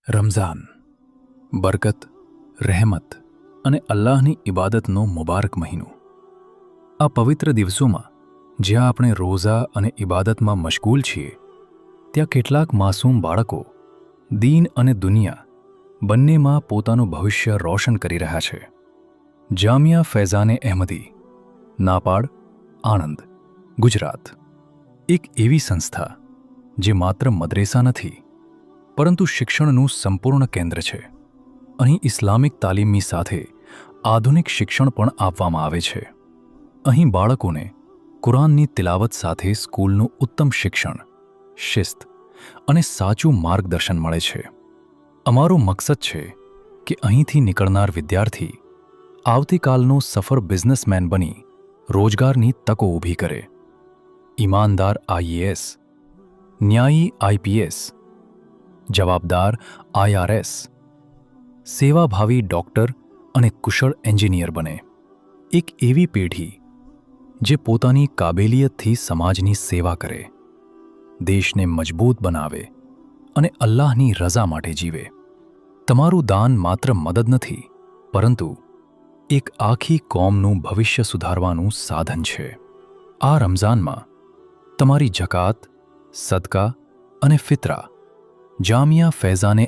રમઝાન બરકત, રહેમત અને અલ્લાહની ઇબાદતનો મુબારક મહિનો. આ પવિત્ર દિવસોમાં જ્યાં આપણે રોઝા અને ઇબાદતમાં મશગુલ છીએ, ત્યાં કેટલાક માસૂમ બાળકો દીન અને દુનિયા બંનેમાં પોતાનું ભવિષ્ય રોશન કરી રહ્યા છે. જામિયા ફૈઝાને અહેમદી, નાપાડ, આણંદ, ગુજરાત એક એવી સંસ્થા જે માત્ર મદ્રેસા નથી પરંતુ શિક્ષણનું સંપૂર્ણ કેન્દ્ર છે. અહીં ઇસ્લામિક તાલીમની સાથે આધુનિક શિક્ષણ પણ આપવામાં આવે છે. અહીં બાળકોને કુરાનની તિલાવત સાથે સ્કૂલનું ઉત્તમ શિક્ષણ, શિસ્ત અને સાચું માર્ગદર્શન મળે છે. અમારો મકસદ છે કે અહીંથી નીકળનાર વિદ્યાર્થી આવતીકાલનો સફળ બિઝનેસમેન બની રોજગારની તકો ઊભી કરે. ઈમાનદાર આઈએએસ, ન્યાયી આઈપીએસ, જવાબદાર આઈઆરએસ, સેવાભાવી ડૉક્ટર અને કુશળ એન્જિનિયર બને. એક એવી પેઢી જે પોતાની કાબેલિયતથી સમાજની સેવા કરે, દેશને મજબૂત બનાવે અને અલ્લાહની રઝા માટે જીવે. તમારું દાન માત્ર મદદ નથી, પરંતુ એક આખી કોમનું ભવિષ્ય સુધારવાનું સાધન છે. આ રમઝાનમાં તમારી જકાત, સદકા અને ફિત્રા જામિયા ફૈઝાને